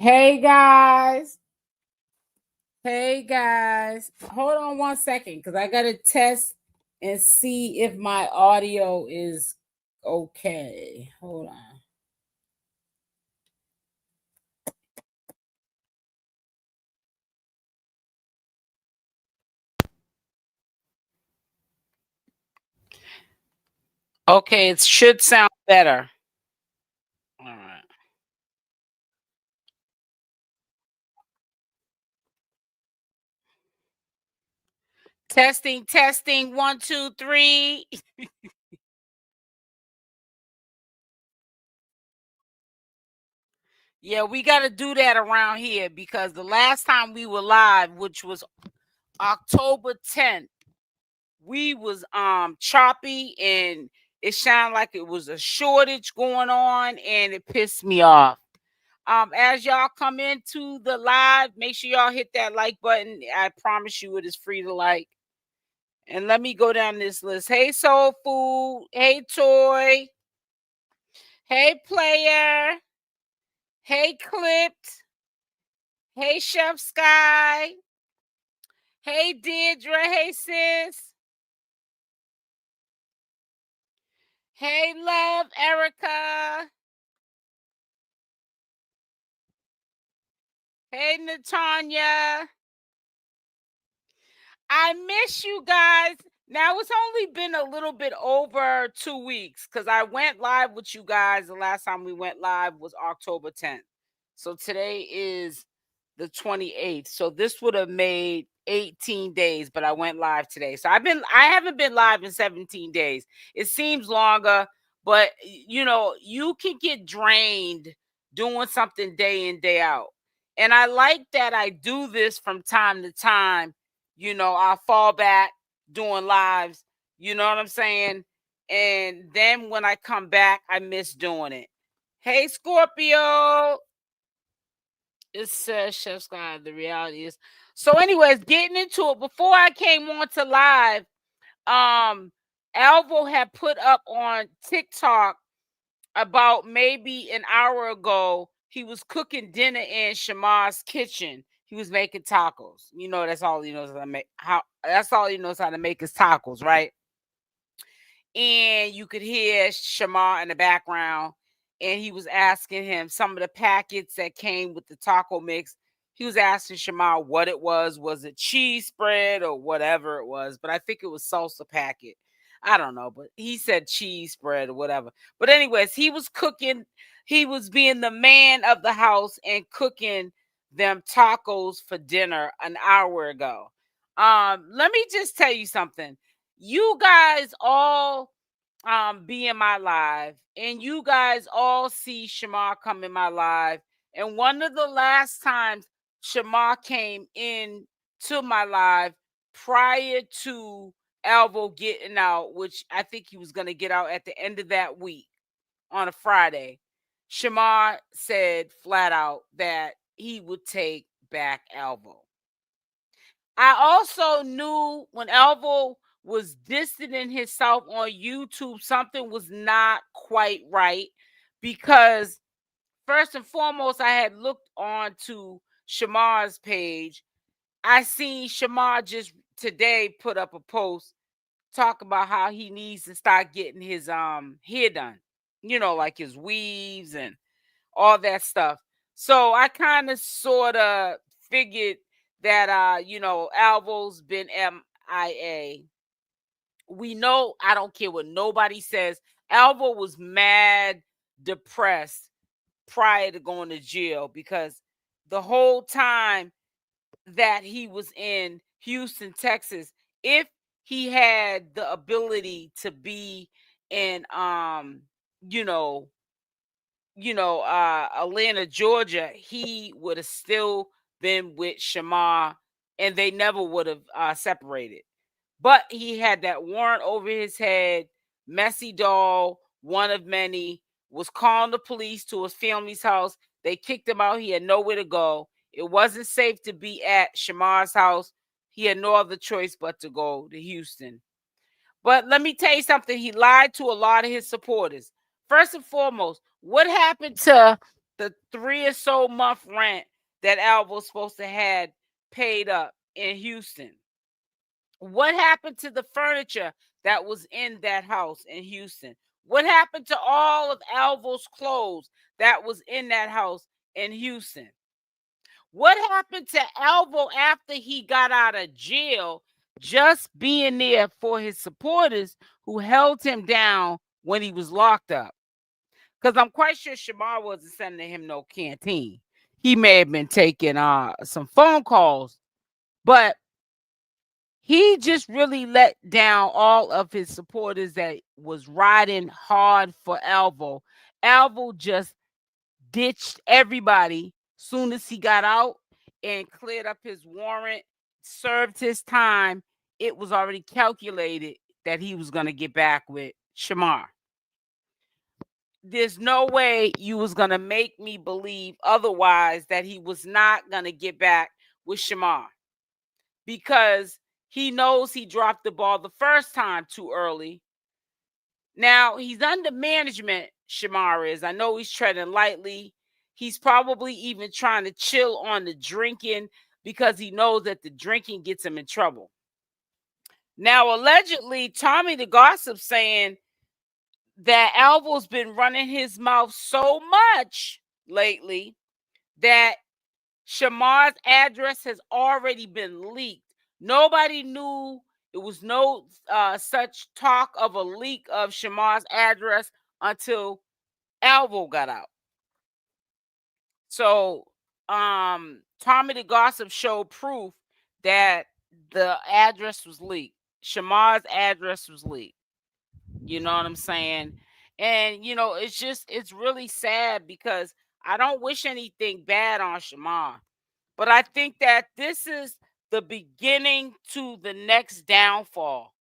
Hey guys. Hey guys. Hold on 1 second because I got to test and see if my audio is okay. Hold on. Okay, it should sound better. All right. Testing, testing. 1, 2, 3. Yeah, we got to do that around here because the last time we were live, which was October 10th, we was choppy and it sounded like it was a shortage going on and it pissed me off. As y'all come into the live, make sure y'all hit that like button. I promise you it is free to like. And let me go down this list. Hey Soul Food, hey Toy, hey Player, hey Clipped, hey Chef Sky, hey Deirdre, hey sis, hey Love, Erica, hey Natanya. I miss you guys. Now it's only been a little bit over 2 weeks because I went live with you guys. The last time we went live was October 10th. So today is the 28th. So this would have made 18 days, but I went live today. So I haven't been live in 17 days. It seems longer, but you know, you can get drained doing something day in, day out. And I like that I do this from time to time. You know, I'll fall back doing lives, you know what I'm saying? And then when I come back, I miss doing it. Hey, Scorpio. It says Chef Sky. The reality is. So, anyways, getting into it, before I came on to live, Alvo had put up on TikTok about maybe an hour ago. He was cooking dinner in Shamar's kitchen. He was making tacos. You know, that's all he knows how to make. That's all he knows how to make is tacos, right? And you could hear Shamar in the background, and he was asking him some of the packets that came with the taco mix. He was asking Shamar what it was. Was it cheese spread or whatever it was? But I think it was salsa packet. I don't know, but he said cheese spread or whatever. But anyways, he was cooking. He was being the man of the house and cooking them tacos for dinner an hour ago. Let me just tell you something. You guys all be in my live, and you guys all see Shamar come in my live. And one of the last times Shamar came in to my live prior to Alvo getting out, which I think he was going to get out at the end of that week on a Friday, Shamar said flat out that he would take back Alvo. I also knew when Alvo was distancing himself on YouTube, something was not quite right, because first and foremost, I had looked on to Shamar's page. I seen Shamar just today put up a post talk about how he needs to start getting his hair done, you know, like his weaves and all that stuff. So I kind of sort of figured that you know, Alvo's been MIA. We know, I don't care what nobody says, Alvo was mad depressed prior to going to jail, because the whole time that he was in Houston, Texas, if he had the ability to be in you know, Atlanta, Georgia, he would have still been with Shamar, and they never would have separated. But he had that warrant over his head. Messy doll, one of many, was calling the police to his family's house. They kicked him out. He had nowhere to go. It wasn't safe to be at Shamar's house. He had no other choice but to go to Houston. But let me tell you something. He lied to a lot of his supporters. First and foremost, what happened to the 3 or so month rent that Alvo's supposed to had paid up in Houston? What happened to the furniture that was in that house in Houston? What happened to all of Alvo's clothes that was in that house in Houston? What happened to Alvo after he got out of jail, just being there for his supporters who held him down when he was locked up? Because I'm quite sure Shamar wasn't sending him no canteen. He may have been taking some phone calls, but he just really let down all of his supporters that was riding hard for Alvo. Alvo just ditched everybody soon as he got out and cleared up his warrant, served his time. It was already calculated that he was going to get back with Shamar. There's no way you was going to make me believe otherwise that he was not going to get back with Shamar, because he knows he dropped the ball the first time too early. Now, he's under management, Shamar is. I know he's treading lightly. He's probably even trying to chill on the drinking because he knows that the drinking gets him in trouble. Now, allegedly, Tommythegossip saying that Alvo's been running his mouth so much lately that Shamar's address has already been leaked. Nobody knew. It was no such talk of a leak of Shamar's address until Alvo got out. So Tommythegossip showed proof that the address was leaked. Shamar's address was leaked. You know what I'm saying? And it's really sad because I don't wish anything bad on Shamar, but I think that this is the beginning to the next downfall.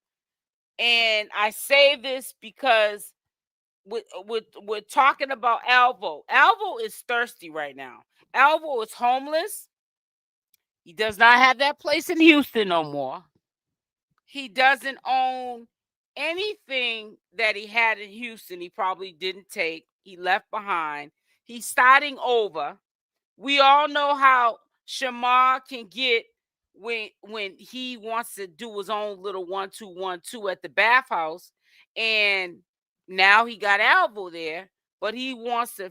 And I say this because we're talking about Alvo. Alvo is thirsty right now. Alvo is homeless. He does not have that place in Houston no more. He doesn't own anything that he had in Houston. He probably didn't take. He left behind. He's starting over. We all know how Shamar can get when he wants to do his own little 1-2-1-2 at the bathhouse, and now he got Alvo there, but he wants to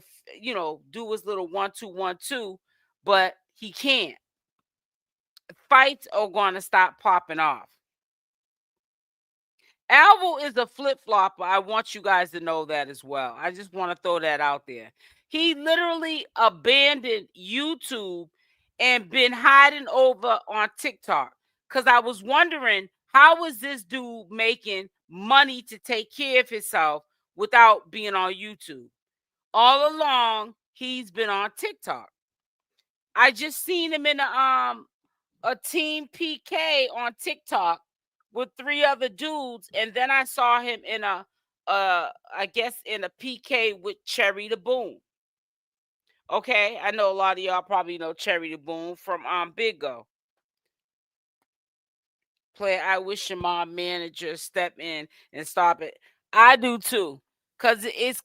do his little 1-2-1-2, but he can't. Fights are going to stop popping off. Alvo is a flip-flopper. I want you guys to know that as well. I just want to throw that out there. He literally abandoned YouTube and been hiding over on TikTok, because I was wondering, how is this dude making money to take care of himself without being on YouTube? All along, he's been on TikTok. I just seen him in a team PK on TikTok with 3 other dudes, and then I saw him in I guess in a PK with 𝗪𝗪𝗪𝗪. Okay, I know a lot of y'all probably know 𝗪𝗪𝗪𝗪 from Big Go. Play I wish my manager step in and stop it. I do too, because it's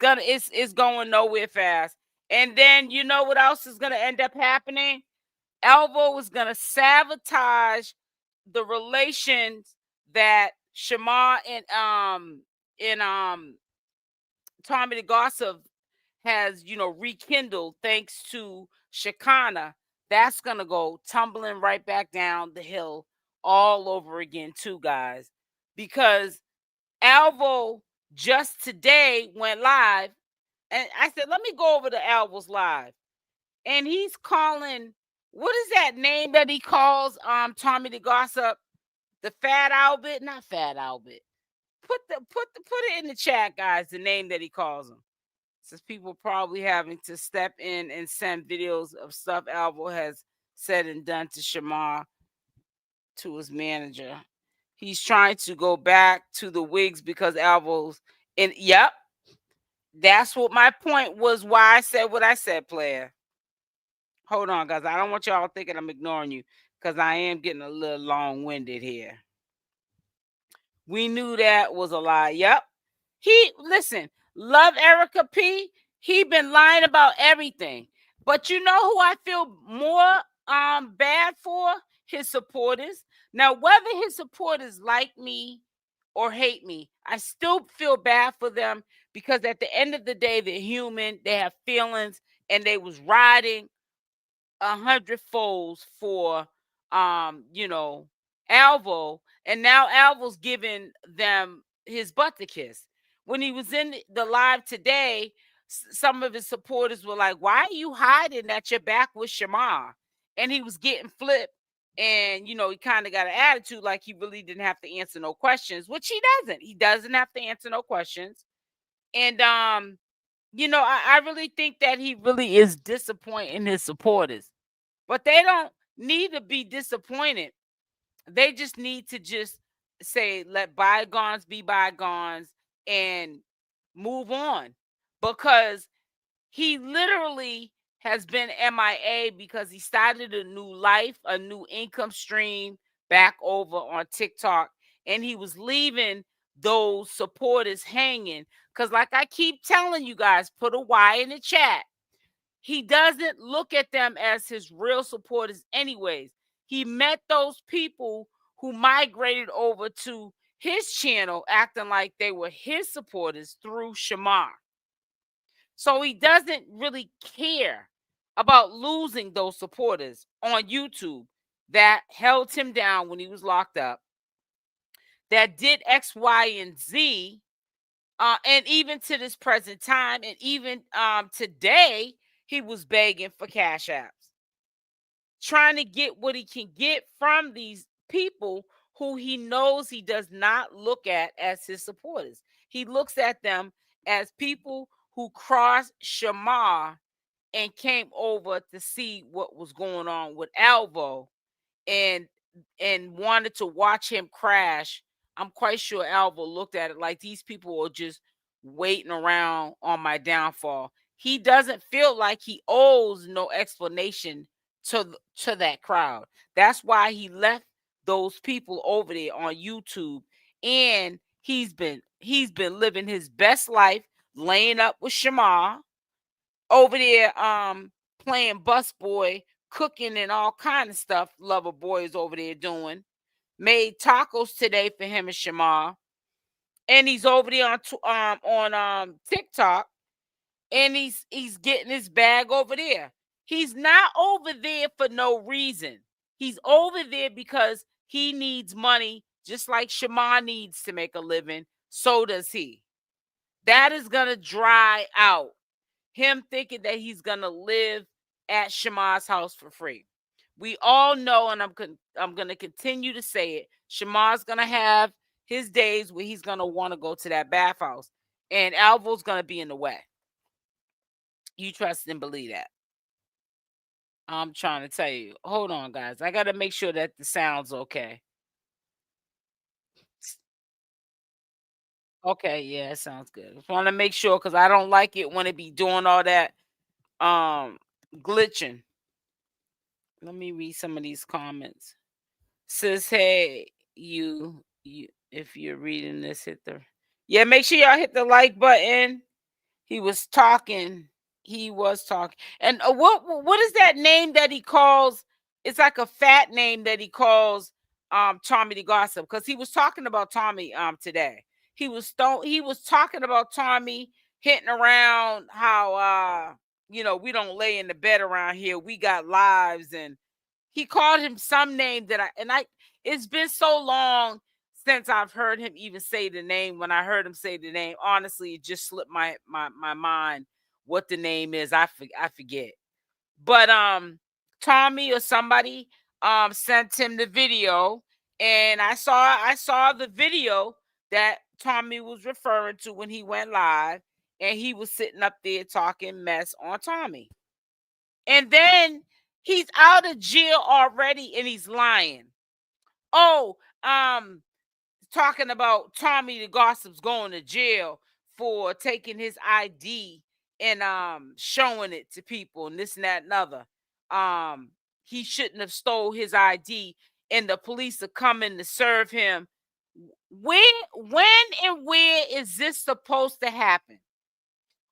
going nowhere fast. And then you know what else is gonna end up happening? Alvo is gonna sabotage the relations that Shamar and Tommythegossip has rekindled thanks to Shekinah. That's gonna go tumbling right back down the hill all over again too, guys, because Alvo just today went live, and I said, let me go over to Alvo's live, and he's calling, what is that name that he calls Tommythegossip? The Fat Albert? Not Fat Albert. Put it in the chat, guys, the name that he calls him. Since people probably having to step in and send videos of stuff Alvo has said and done to Shamar, to his manager. He's trying to go back to the wigs because Alvo's in. Yep. That's what my point was, why I said what I said, player. Hold on, guys. I don't want y'all thinking I'm ignoring you, because I am getting a little long-winded here. We knew that was a lie. Yep. Listen, love Erica P. He been lying about everything. But you know who I feel more bad for? His supporters. Now, whether his supporters like me or hate me, I still feel bad for them because at the end of the day, they're human, they have feelings, and they was riding 100 folds for Alvo, and now Alvo's giving them his butt to kiss. When he was in the live today, some of his supporters were like, "Why are you hiding that you're back with Shamar?" And he was getting flipped, and he kind of got an attitude like he really didn't have to answer no questions, which he doesn't. He doesn't have to answer no questions, and I really think that he really is disappointing his supporters. But they don't need to be disappointed. They just need to just say, let bygones be bygones and move on. Because he literally has been MIA because he started a new life, a new income stream back over on TikTok. And he was leaving those supporters hanging. Because, like I keep telling you guys, put a Y in the chat. He doesn't look at them as his real supporters, anyways. He met those people who migrated over to his channel acting like they were his supporters through Shamar. So he doesn't really care about losing those supporters on YouTube that held him down when he was locked up, that did X, Y, and Z. And even to this present time, and even today, he was begging for cash apps, trying to get what he can get from these people who he knows he does not look at as his supporters. He looks at them as people who crossed Shamar and came over to see what was going on with Alvo and wanted to watch him crash. I'm quite sure Alvo looked at it like these people are just waiting around on my downfall. He doesn't feel like he owes no explanation to that crowd. That's why he left those people over there on YouTube, and he's been living his best life, laying up with Shamar over there, playing busboy, cooking and all kind of stuff. Lover boy is over there doing. Made tacos today for him and Shamar, and he's over there on TikTok, and he's getting his bag over there. He's not over there for no reason. He's over there because he needs money, just like Shamar needs to make a living. So does he. That is gonna dry out. Him thinking that he's gonna live at Shamar's house for free. We all know, and I'm gonna continue to say it. Shamar's gonna have his days where he's gonna want to go to that bathhouse, and Alvo's gonna be in the way. You trust and believe that. I'm trying to tell you. Hold on, guys. I gotta make sure that the sound's okay. Okay, yeah, it sounds good. Just want to make sure because I don't like it when it be doing all that glitching. Let me read some of these comments. Says, hey, you if you're reading this, hit the make sure y'all hit the like button. He was talking. He was talking. And what is that name that he calls? It's like a fat name that he calls Tommythegossip, because he was talking about Tommy today. He was talking about Tommy hitting around how we don't lay in the bed around here. We got lives, and he called him some name that I it's been so long since I've heard him even say the name. When I heard him say the name, honestly, it just slipped my mind what the name is. I forget. But Tommy or somebody sent him the video, and I saw the video that Tommy was referring to when he went live, and he was sitting up there talking mess on Tommy. And then he's out of jail already and he's lying. Oh, talking about Tommythegossip's going to jail for taking his ID and showing it to people and this and that and other. He shouldn't have stole his ID, and the police are coming to serve him. When and where is this supposed to happen?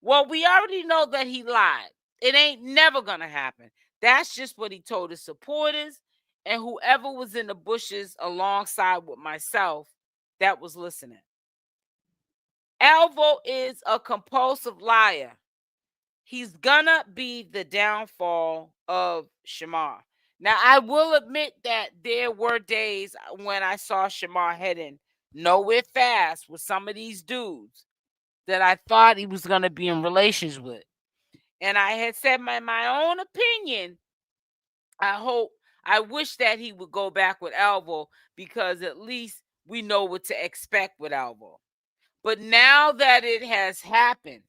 Well, we already know that he lied. It ain't never gonna happen. That's just what he told his supporters and whoever was in the bushes alongside with myself that was listening. Alvo is a compulsive liar. He's gonna be the downfall of Shamar. Now, I will admit that there were days when I saw Shamar heading nowhere fast with some of these dudes that I thought he was gonna be in relations with. And I had said my own opinion. I wish that he would go back with Alvo because at least we know what to expect with Alvo. But now that it has happened,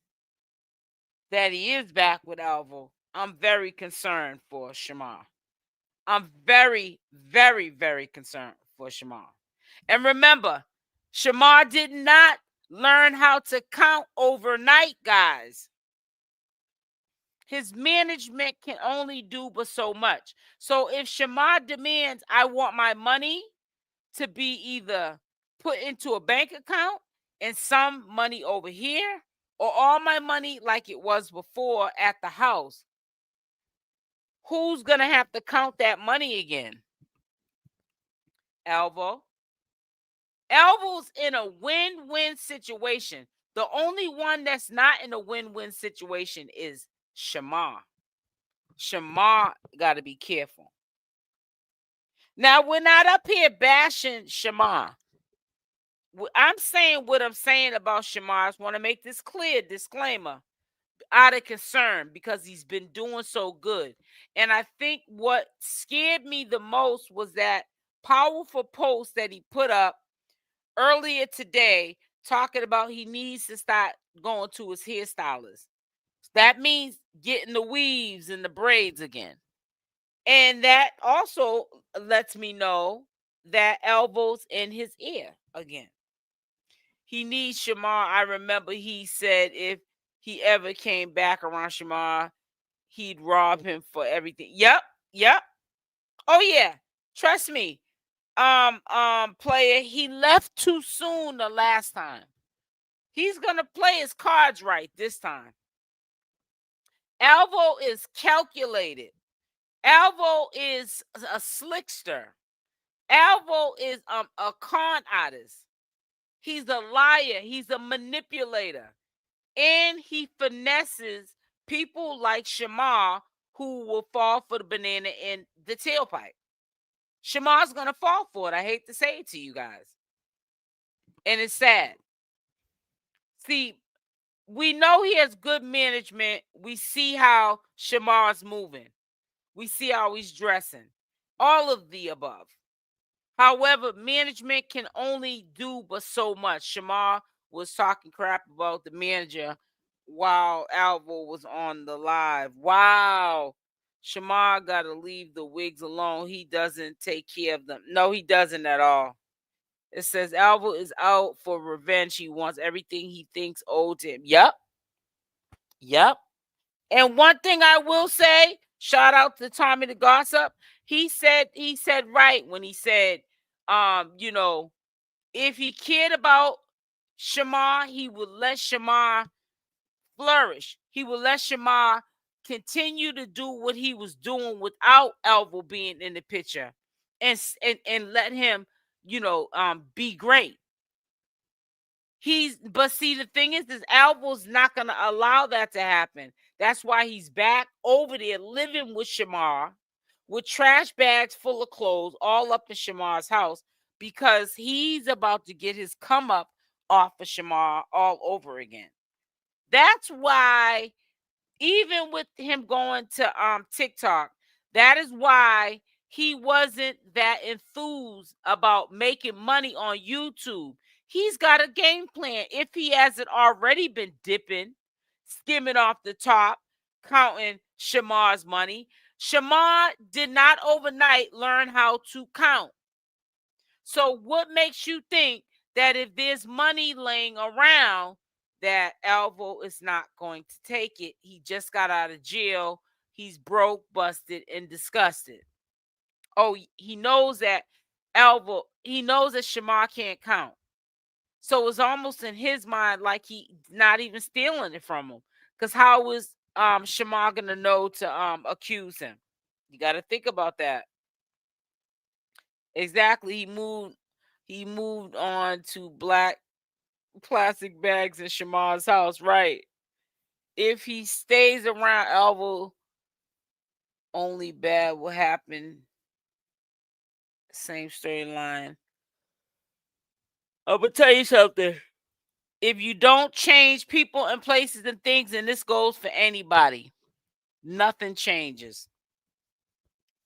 that he is back with Alvo, I'm very concerned for Shamar. I'm very, very, very concerned for Shamar. And remember, Shamar did not learn how to count overnight, guys. His management can only do but so much. So if Shamar demands, I want my money to be either put into a bank account and some money over here, or all my money like it was before at the house, who's going to have to count that money again? Alvo. Alvo's in a win-win situation. The only one that's not in a win-win situation is Shamar. Shamar got to be careful. Now, we're not up here bashing Shamar. I'm saying what I'm saying about Shamar. I just want to make this clear, disclaimer, out of concern because he's been doing so good. And I think what scared me the most was that powerful post that he put up earlier today talking about he needs to start going to his hairstylist. That means getting the weaves and the braids again. And that also lets me know that Alvo's in his ear again. He needs Shamar. I remember he said if he ever came back around Shamar, he'd rob him for everything. Yep. Oh yeah. Trust me. Player, he left too soon the last time. He's gonna play his cards right this time. Alvo is calculated. Alvo is a slickster. Alvo is a con artist. He's a liar. He's a manipulator. And he finesses people like Shamar who will fall for the banana in the tailpipe. Shamar's going to fall for it. I hate to say it to you guys. And it's sad. See, we know he has good management. We see how Shamar's moving. We see how he's dressing. All of the above. However, management can only do but so much. Shamar was talking crap about the manager while Alvo was on the live. Wow. Shamar got to leave the wigs alone. He doesn't take care of them. No, he doesn't at all. It says Alvo is out for revenge. He wants everything he thinks owed to him. Yep. And one thing I will say, shout out to Tommythegossip. He said right when he said, if he cared about Shamar, he would let Shamar flourish. He would let Shamar continue to do what he was doing without Alvo being in the picture, and let him, be great. But see, the thing is Alvo's not gonna allow that to happen. That's why he's back over there living with Shamar, with trash bags full of clothes all up in Shamar's house, because he's about to get his come up off of Shamar all over again. That's why, even with him going to TikTok, that is why he wasn't that enthused about making money on YouTube. He's got a game plan. If he hasn't already been dipping, skimming off the top, counting Shamar's money. Shamar did not overnight learn how to count. So what makes you think that if there's money laying around, that Alvo is not going to take it? He just got out of jail. He's broke, busted, and disgusted. Oh, he knows that Shamar can't count. So it's almost in his mind like he's not even stealing it from him. Because how was Shamar gonna know to accuse him? You got to think about that. Exactly. He moved on to black plastic bags in Shamar's house, right? If he stays around Alvo, only bad will happen. Same storyline. I'm gonna tell you something. If you don't change people and places and things, and this goes for anybody, nothing changes.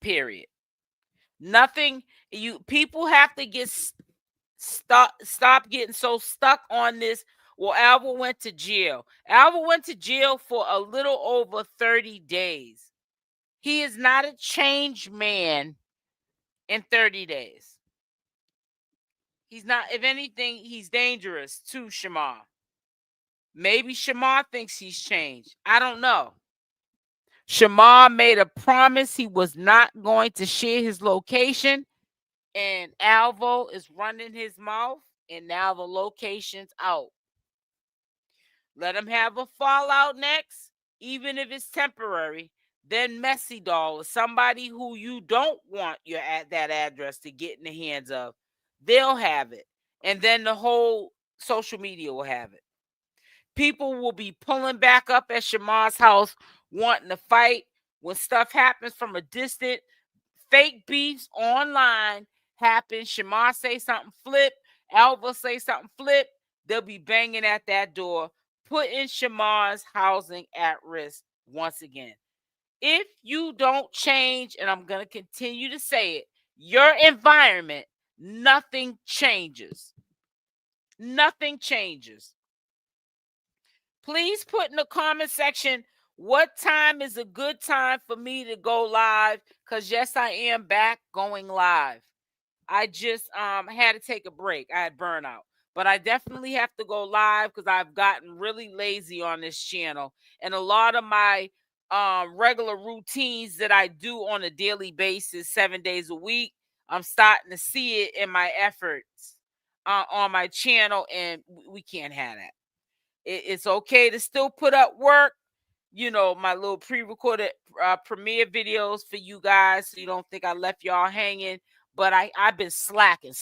Period. Nothing. You people have to get stop getting so stuck on this. Well, Alvo went to jail. Alvo went to jail for a little over 30 days. He is not a changed man in 30 days. He's not, if anything, he's dangerous to Shamar. Maybe Shamar thinks he's changed. I don't know. Shamar made a promise he was not going to share his location, and Alvo is running his mouth, and now the location's out. Let him have a fallout next, even if it's temporary. Then Messy Doll or somebody who you don't want that address to get in the hands of, they'll have it. And then the whole social media will have it. People will be pulling back up at Shamar's house wanting to fight. When stuff happens from a distance, fake beefs online happen. Shamar say something, flip. Alva say something, flip. They'll be banging at that door, putting Shamar's housing at risk once again. If you don't change, and I'm going to continue to say it, your environment, nothing changes. Nothing changes. Please put in the comment section what time is a good time for me to go live, because yes, I am back going live. I just had to take a break. I had burnout. But I definitely have to go live because I've gotten really lazy on this channel. And a lot of my regular routines that I do on a daily basis, 7 days a week, I'm starting to see it in my efforts on my channel, and we can't have that. It's okay to still put up work, you know, my little pre-recorded premiere videos for you guys, so you don't think I left y'all hanging. But I've been slacking.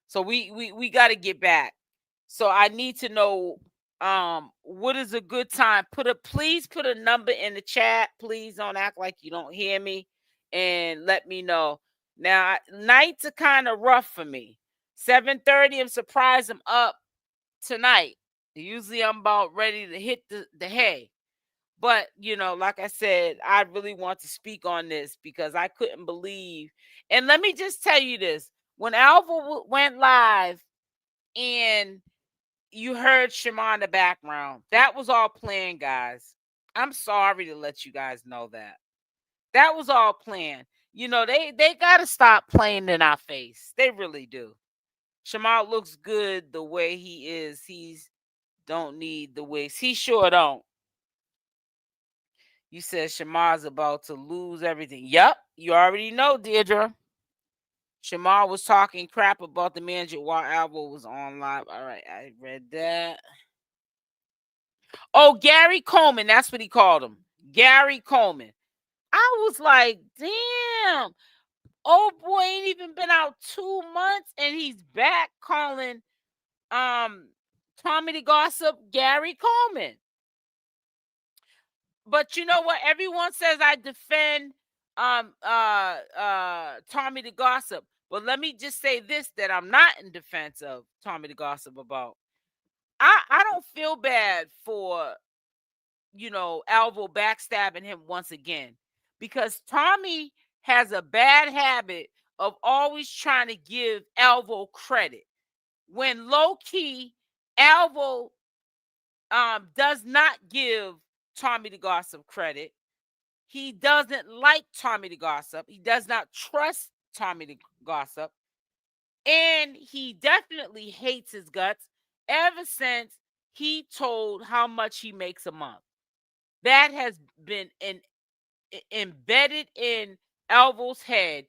So we got to get back. So I need to know what is a good time. Please put a number in the chat. Please don't act like you don't hear me, and let me know. Now nights are kind of rough for me. 7:30, I'm surprised I'm up tonight. Usually I'm about ready to hit the hay. But, you know, like I said, I really want to speak on this because I couldn't believe. And let me just tell you this. When Alvo went live and you heard Shamar in the background, that was all planned, guys. I'm sorry to let you guys know that. That was all planned. You know, they got to stop playing in our face. They really do. Shamar looks good the way he is. He's don't need the wigs. He sure don't. You said Shamar's about to lose everything. Yep, you already know, Deirdre. Shamar was talking crap about the manager while Alvo was on live. All right, I read that. Oh, Gary Coleman. That's what he called him. Gary Coleman. I was like, damn. Oh boy, ain't even been out 2 months and he's back calling Tommythegossip Gary Coleman. But you know what? Everyone says I defend Tommythegossip. But let me just say this, that I'm not in defense of Tommythegossip about. I don't feel bad for, you know, Alvo backstabbing him once again, because Tommy has a bad habit of always trying to give Alvo credit when low key Alvo does not give Tommythegossip credit. He doesn't like Tommythegossip. He does not trust Tommythegossip. And he definitely hates his guts ever since he told how much he makes a month. That has been embedded in Alvo's head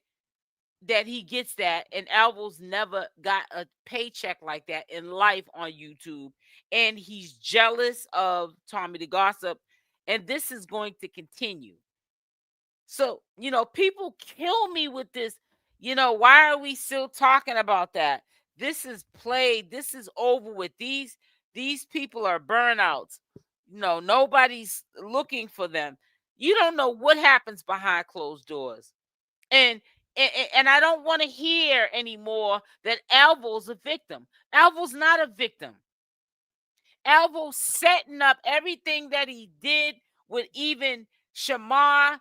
that he gets that, and Alvo's never got a paycheck like that in life on YouTube, and he's jealous of Tommythegossip, and this is going to continue. So, people kill me with this. Why are we still talking about that? This is played. This is over with. These people are burnouts. Nobody's looking for them. You don't know what happens behind closed doors. And and I don't want to hear anymore that Alvo's a victim. Alvo's not a victim. Alvo's setting up everything that he did with even Shamar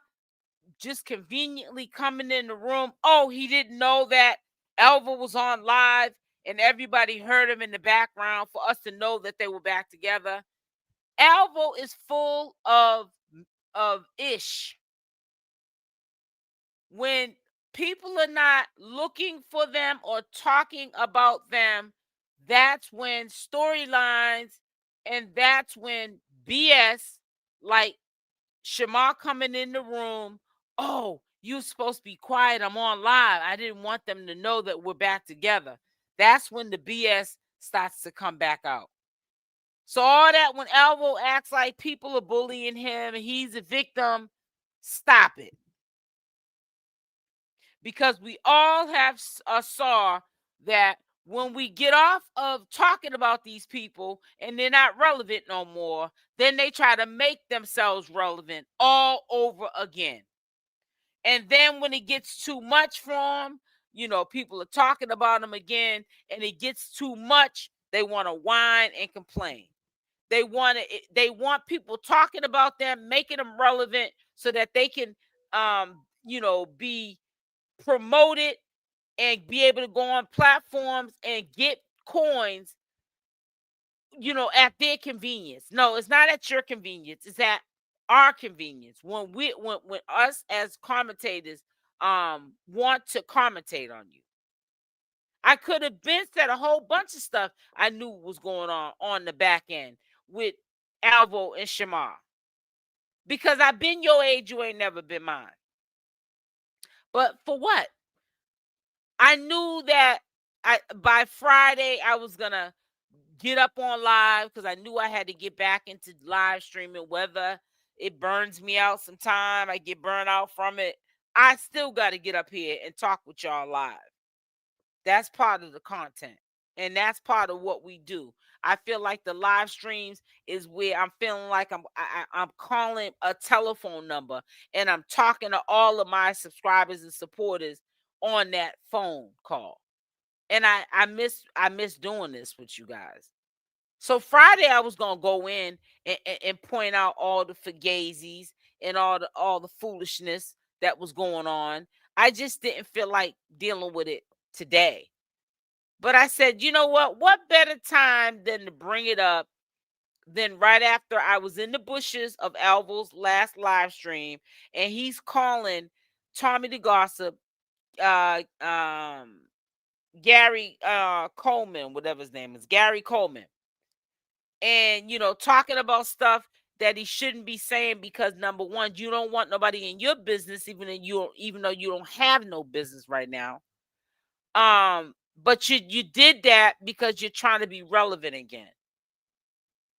just conveniently coming in the room. Oh, he didn't know that Alvo was on live and everybody heard him in the background for us to know that they were back together. Alvo is full of ish. When people are not looking for them or talking about them, that's when storylines and that's when BS, like Shamar coming in the room. Oh, you're supposed to be quiet. I'm on live. I didn't want them to know that we're back together. That's when the BS starts to come back out. So all that when Alvo acts like people are bullying him and he's a victim, stop it. Because we all have saw that when we get off of talking about these people and they're not relevant no more, then they try to make themselves relevant all over again. And then when it gets too much for them, people are talking about them again, and it gets too much, they want to whine and complain. They want people talking about them, making them relevant so that they can be promoted and be able to go on platforms and get coins, at their convenience. No, it's not at your convenience. It's at our convenience. When us as commentators want to commentate on you. I could have been said a whole bunch of stuff I knew was going on the back end with Alvo and Shamar. Because I've been your age, you ain't never been mine. But for what? I knew that by Friday I was gonna get up on live because I knew I had to get back into live streaming. Whether it burns me out sometime, I get burned out from it, I still got to get up here and talk with y'all live. That's part of the content, and that's part of what we do. I feel like the live streams is where I'm feeling like I'm calling a telephone number and I'm talking to all of my subscribers and supporters on that phone call. And I miss doing this with you guys. So Friday I was gonna go in and point out all the fugazis and all the foolishness that was going on. I just didn't feel like dealing with it today. But I said, you know what? What better time than to bring it up than right after I was in the bushes of Alvo's last live stream, and he's calling Tommythegossip, Gary Coleman, whatever his name is, Gary Coleman. And talking about stuff that he shouldn't be saying because number one, you don't want nobody in your business, even though you don't have no business right now. But you did that because you're trying to be relevant again.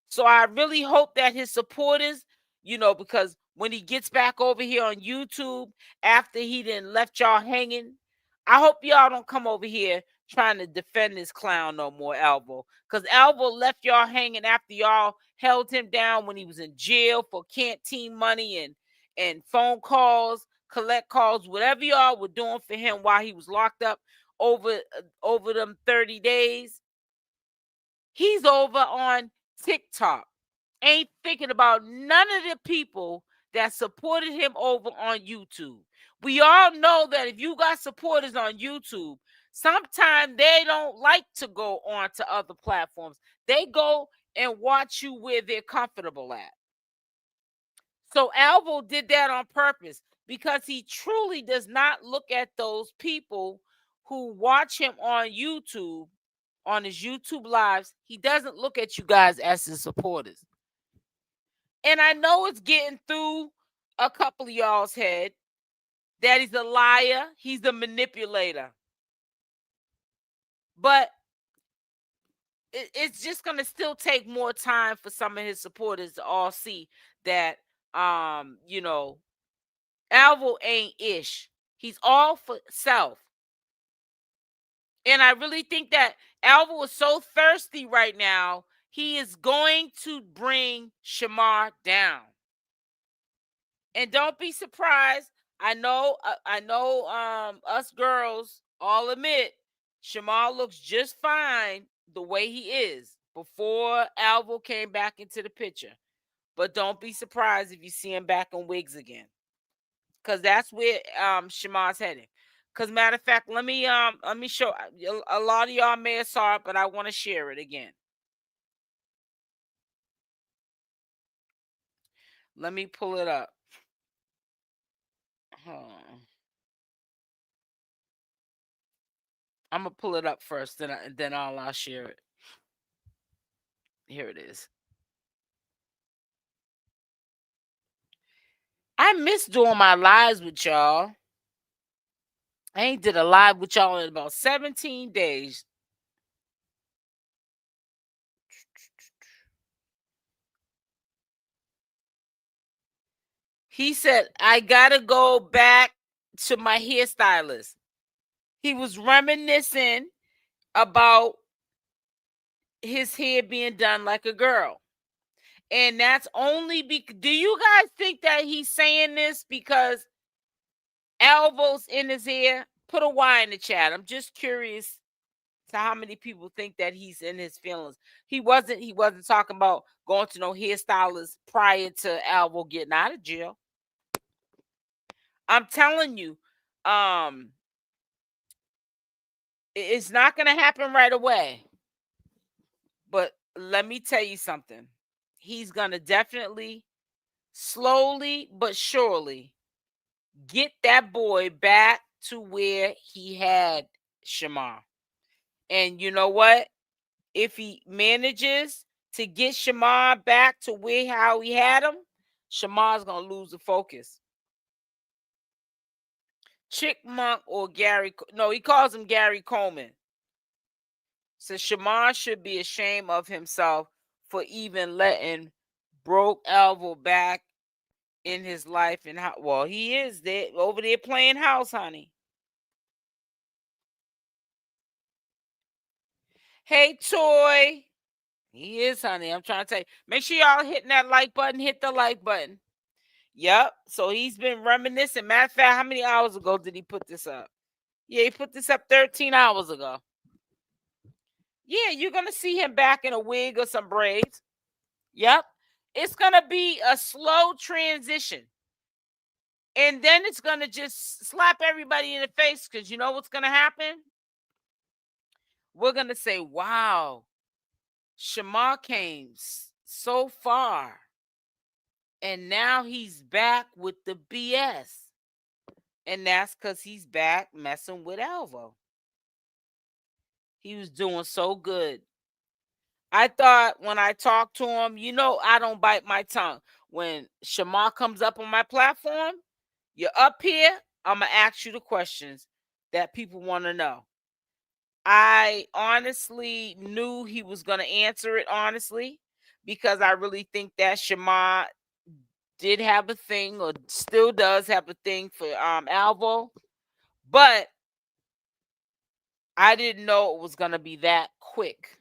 So I really hope that his supporters, because when he gets back over here on YouTube after he done left y'all hanging, I hope y'all don't come over here trying to defend this clown no more, Alvo. Because Alvo left y'all hanging after y'all held him down when he was in jail for canteen money and phone calls, collect calls, whatever y'all were doing for him while he was locked up over them 30 days. He's over on TikTok. Ain't thinking about none of the people that supported him over on YouTube. We all know that if you got supporters on YouTube, sometimes they don't like to go on to other platforms. They go and watch you where they're comfortable at. So Alvo did that on purpose because he truly does not look at those people who watch him on YouTube, on his YouTube lives. He doesn't look at you guys as his supporters. And I know it's getting through a couple of y'all's head Daddy's a liar. He's a manipulator. But it's just gonna still take more time for some of his supporters to all see that Alvo ain't ish. He's all for self. And I really think that Alvo is so thirsty right now, he is going to bring Shamar down. And don't be surprised. I know us girls all admit Shamar looks just fine the way he is before Alvo came back into the picture. But don't be surprised if you see him back in wigs again. Cause that's where Shamar's heading. Cause matter of fact, let me show. A lot of y'all may have saw it, but I want to share it again. Let me pull it up. I'm gonna pull it up first, then I'll share it. Here it is. I miss doing my lives with y'all. I ain't did a live with y'all in about 17 days. He said, I gotta go back to my hairstylist. He was reminiscing about his hair being done like a girl. And that's only because, do you guys think that he's saying this because Alvo's in his ear? Put a Y in the chat. I'm just curious to how many people think that he's in his feelings. He wasn't talking about going to no hairstylist prior to Alvo getting out of jail. I'm telling you, it's not gonna happen right away. But let me tell you something. He's gonna definitely, slowly but surely, get that boy back to where he had Shamar. And you know what? If he manages to get Shamar back to how he had him, Shamar's gonna lose the focus. Chickmunk or Gary? No, he calls him Gary Coleman. So Shamar should be ashamed of himself for even letting broke Alvo back in his life. And how well he is there over there playing house, honey. Hey, Toy. He is, honey. I'm trying to tell you. Make sure y'all hitting that like button. Hit the like button. Yep. So he's been reminiscing. Matter of fact, how many hours ago did he put this up? Yeah, he put this up 13 hours ago. Yeah, you're going to see him back in a wig or some braids. Yep. It's going to be a slow transition. And then it's going to just slap everybody in the face because you know what's going to happen? We're going to say, wow, Shamar came so far. And now he's back with the BS. And that's because he's back messing with Alvo. He was doing so good. I thought when I talked to him, I don't bite my tongue. When Shamar comes up on my platform, you're up here, I'm going to ask you the questions that people want to know. I honestly knew he was going to answer it honestly because I really think that Shamar did have a thing or still does have a thing for Alvo, but I didn't know it was going to be that quick.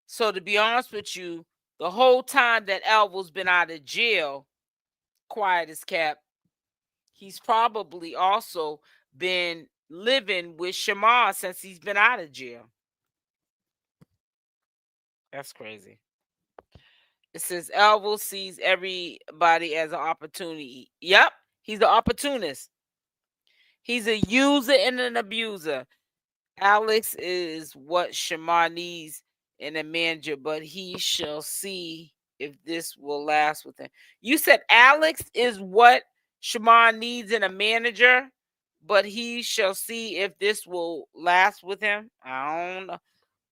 So to be honest with you, the whole time that Alvo's been out of jail, quiet as kept, he's probably also been living with Shamar since he's been out of jail. That's crazy. It says Alvo sees everybody as an opportunity. Yep, he's an opportunist. He's a user and an abuser. Alex is what Shamar needs in a manager, but he shall see if this will last with him. You said Alex is what Shamar needs in a manager, but he shall see if this will last with him. I don't know.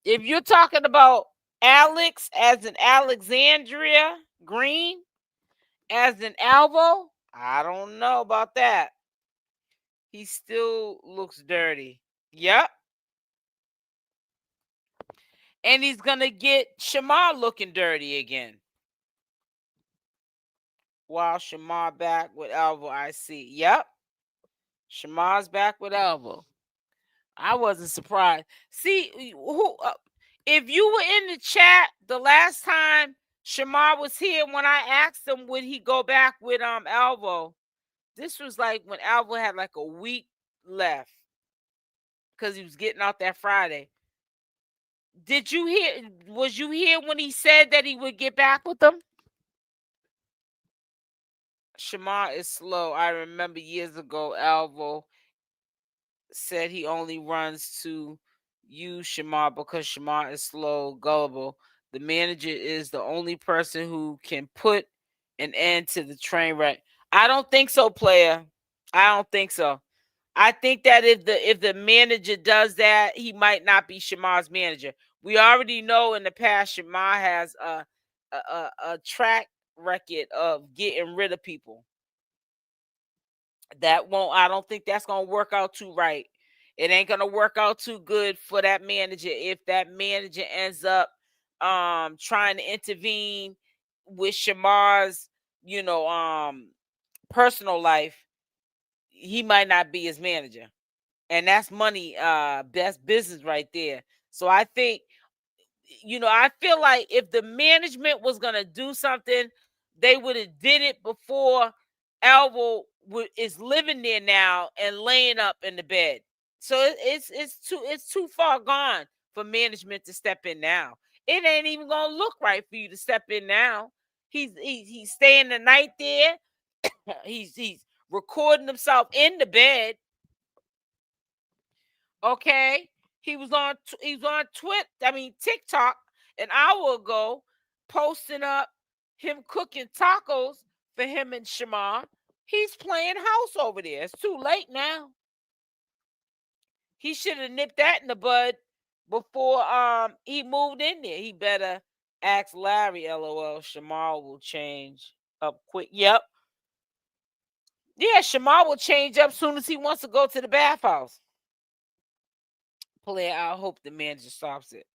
If you're talking about Alex as in Alexandria Green, as in Alvo, I don't know about that. He still looks dirty. Yep. And he's gonna get Shamar looking dirty again. While Shamar back with Alvo, I see. Yep. Shamar's back with Alvo. I wasn't surprised. See, who? If you were in the chat the last time Shamar was here, when I asked him would he go back with Alvo, this was like when Alvo had like a week left because he was getting out that Friday. Did you hear? Was you here when he said that he would get back with them? Shamar is slow. I remember years ago, Alvo said he only runs to you, Shamar, because Shamar is slow, gullible. The manager is the only person who can put an end to the train wreck. I don't think so, player. I don't think so. I think that if the manager does that, he might not be Shamar's manager. We already know in the past Shamar has a track record of getting rid of people. That won't. I don't think that's gonna work out too right. It ain't gonna work out too good for that manager if that manager ends up trying to intervene with Shamar's, personal life. He might not be his manager. And that's money, that's business right there. So I think, I feel like if the management was gonna do something, they would have did it before Alvo is living there now and laying up in the bed. So it's too far gone for management to step in now. It ain't even gonna look right for you to step in now. He's staying the night there. he's recording himself in the bed. Okay, he was on TikTok an hour ago, posting up him cooking tacos for him and Shamar. He's playing house over there. It's too late now. He should have nipped that in the bud before he moved in there. He better ask Larry. LOL. Shamar will change up quick. Yep. Yeah, Shamar will change up soon as he wants to go to the bathhouse. Player, I hope the manager stops it.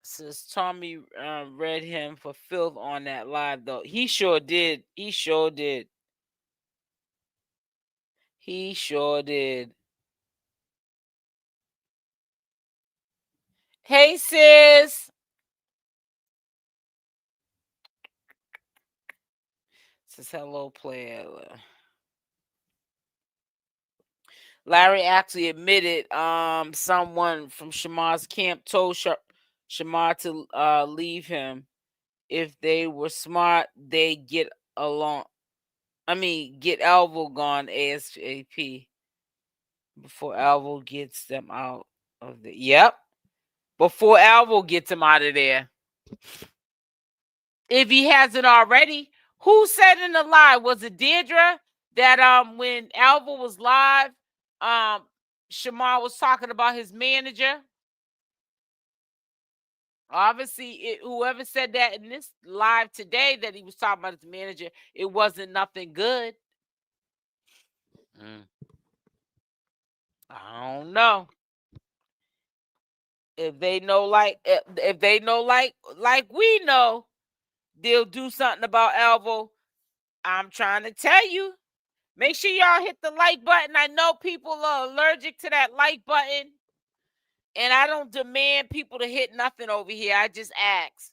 Since Tommy read him for filth on that live, though. He sure did. He sure did. He sure did. Hey, sis. Says hello, player. Larry actually admitted someone from Shamar's camp told Shamar to leave him. If they were smart, they get along. Get Alvo gone ASAP before Alvo gets them out of the. Yep. Before Alvo gets him out of there. If he hasn't already. Who said in the live? Was it Deirdre that when Alvo was live, Shamar was talking about his manager? Obviously, whoever said that in this live today that he was talking about his manager, it wasn't nothing good. I don't know. If they know if they know like we know, they'll do something about Alvo. I'm trying to tell you. Make sure y'all hit the like button. I know people are allergic to that like button. And I don't demand people to hit nothing over here. I just ask.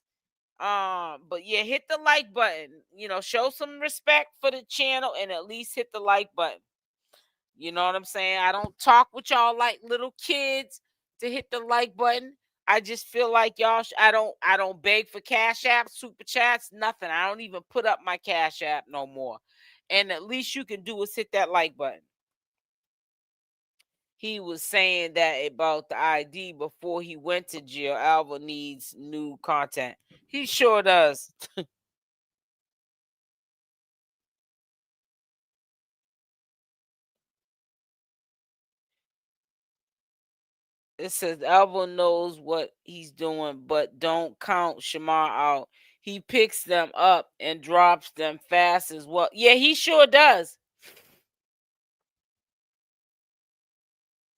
But yeah, hit the like button. Show some respect for the channel and at least hit the like button. You know what I'm saying? I don't talk with y'all like little kids to hit the like button. I just feel like y'all. I don't beg for cash apps, super chats, nothing. I don't even put up my cash app no more. And at least you can do is hit that like button. He was saying that about the ID before he went to jail. Alvo needs new content. He sure does. It says Alvo knows what he's doing, but don't count Shamar out. he picks them up and drops them fast as well. Yeah, he sure does.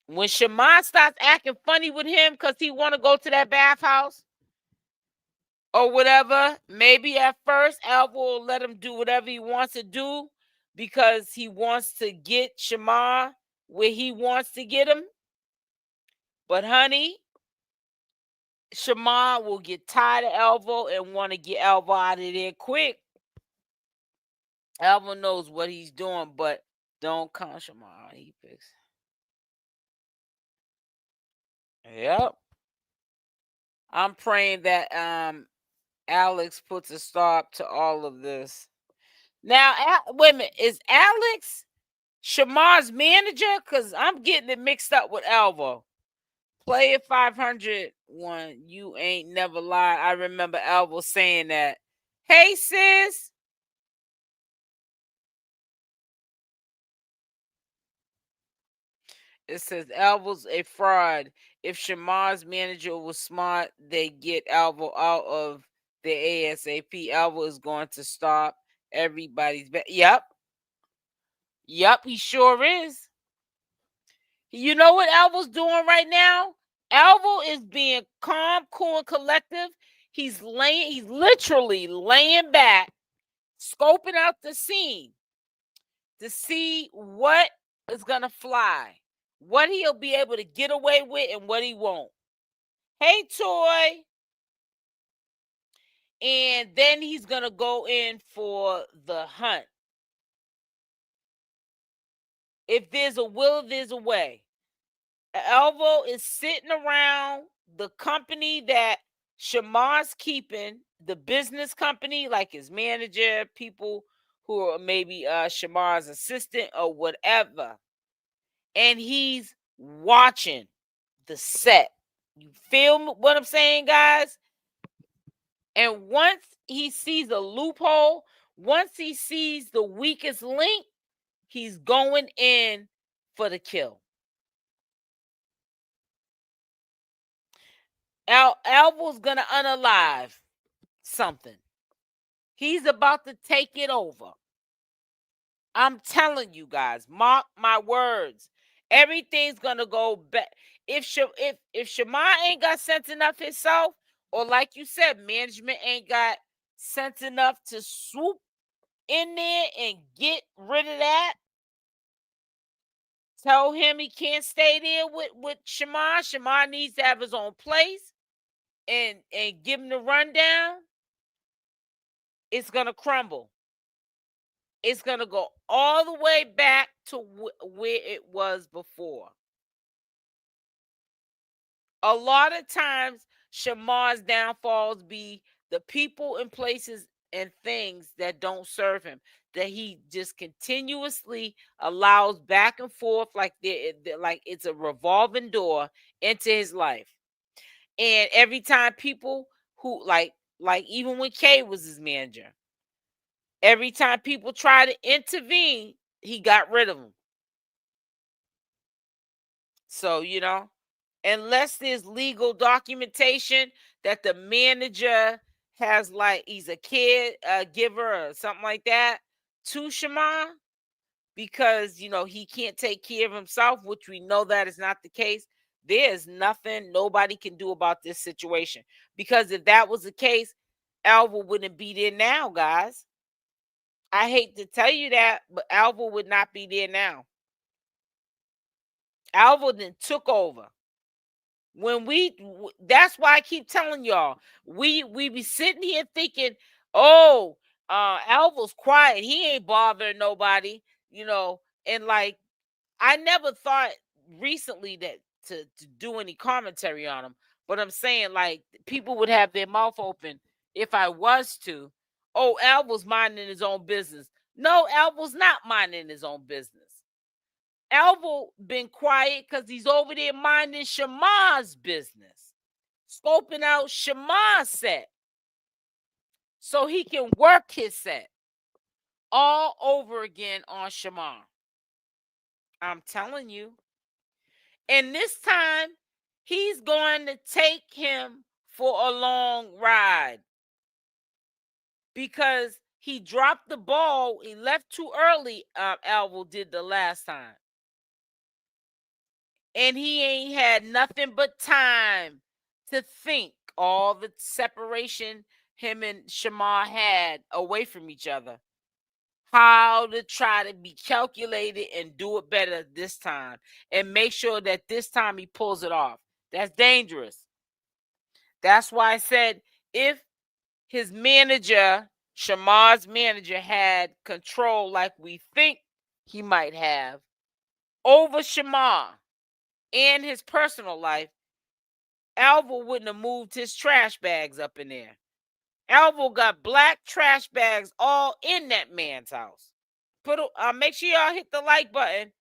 When Shamar starts acting funny with him because he want to go to that bathhouse or whatever, maybe at first Alvo will let him do whatever he wants to do because he wants to get Shamar where he wants to get him. But honey, Shamar will get tired of Alvo and want to get Alvo out of there quick. Alvo knows what he's doing, but don't count Shamar. He picks. Yep. I'm praying that Alex puts a stop to all of this. Now, wait a minute. Is Alex Shamar's manager? Because I'm getting it mixed up with Alvo. Player 501, you ain't never lied. I remember Alvo saying that. Hey, sis. It says Alvo's a fraud. If Shamar's manager was smart, they get Alvo out of the ASAP. Alvo is going to stop everybody's Yep. Yep, he sure is. You know what Alvo's doing right now? Alvo is being calm, cool, and collective. He's literally laying back, scoping out the scene to see what is gonna fly, what he'll be able to get away with, and what he won't. Hey, Toy. And then he's gonna go in for the hunt. If there's a will, there's a way. Alvo is sitting around the company that Shamar's keeping, the business company, like his manager, people who are maybe Shamar's assistant or whatever. And he's watching the set. You feel what I'm saying, guys? And once he sees a loophole, once he sees the weakest link, he's going in for the kill. Alvo's gonna unalive something. He's about to take it over. I'm telling you guys, mark my words. Everything's gonna go back. If Shamar ain't got sense enough himself, or like you said, management ain't got sense enough to swoop in there and get rid of that. Tell him he can't stay there with Shamar. Shamar needs to have his own place and give him the rundown. It's gonna crumble. It's gonna go all the way back to where it was before. A lot of times, Shamar's downfalls be the people and places and things that don't serve him, that he just continuously allows back and forth like like it's a revolving door into his life. And every time people who like even when Kay was his manager, every time people try to intervene, he got rid of them. So, unless there's legal documentation that the manager has, like he's a kid giver or something like that to Shamar, because he can't take care of himself, which we know that is not the case. There's nothing nobody can do about this situation, because if that was the case, Alvo wouldn't be there now, guys. I hate to tell you that, but Alvo would not be there now. Alvo then took over. That's why I keep telling y'all, we be sitting here thinking, oh, Alvo's quiet, he ain't bothering nobody, and like I never thought recently that to do any commentary on him, but I'm saying, like, people would have their mouth open if I was to. Oh, Alvo's minding his own business. No, Alvo's not minding his own business. Alvo been quiet because he's over there minding Shamar's business, scoping out Shamar's set so he can work his set all over again on Shamar. I'm telling you. And this time, he's going to take him for a long ride. because he dropped the ball. He left too early. Alvo did the last time. And he ain't had nothing but time to think. All the separation him and Shamar had away from each other. How to try to be calculated and do it better this time. And make sure that this time he pulls it off. That's dangerous. That's why I said if his manager, Shamar's manager, had control like we think he might have over Shamar and his personal life, Alvo wouldn't have moved his trash bags up in there. Alvo got black trash bags all in that man's house. Make sure y'all hit the like button.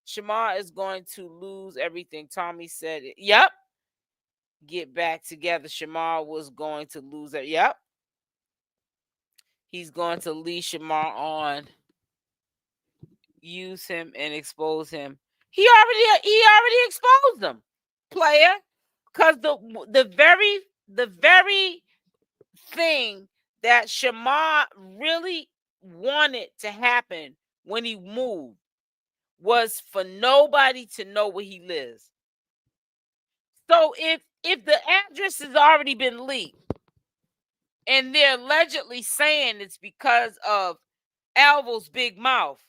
Shamar is going to lose everything. Tommy said it. Yep. Get back together. Shamar was going to lose it. Yep. He's going to lead Shamar on, use him and expose him. He already exposed him, player. Because the very thing that Shamar really wanted to happen when he moved was for nobody to know where he lives. So if the address has already been leaked and they're allegedly saying it's because of Alvo's big mouth,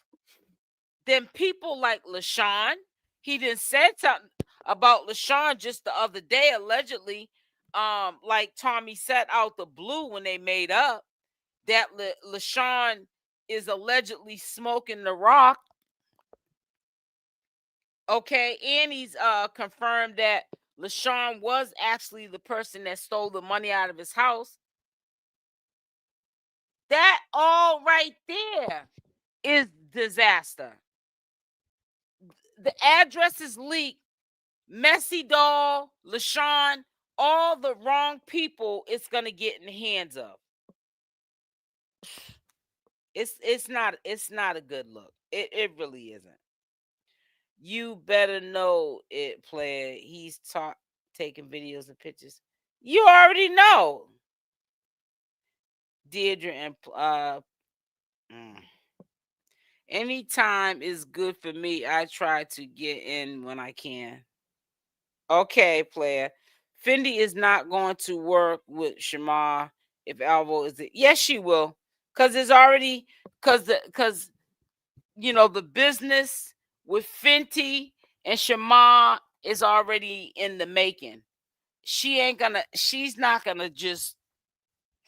then people like LaShawn, he didn't say something about LaShawn just the other day, allegedly, like Tommy said out the blue when they made up that LaShawn is allegedly smoking the rock. Okay, and he's confirmed that LaShawn was actually the person that stole the money out of his house. That all right there is disaster. The address is leaked. Messy Doll, LaShawn, all the wrong people it's gonna get in the hands of. It's not a good look. It really isn't. You better know it, player. He's taking videos and pictures. You already know. Deirdre and anytime is good for me. I try to get in when I can. Okay, player. Fendi is not going to work with Shamar if Alvo is it. Yes, she will. Because it's already because you know the business with Fenty and Shamar is already in the making. She's not gonna just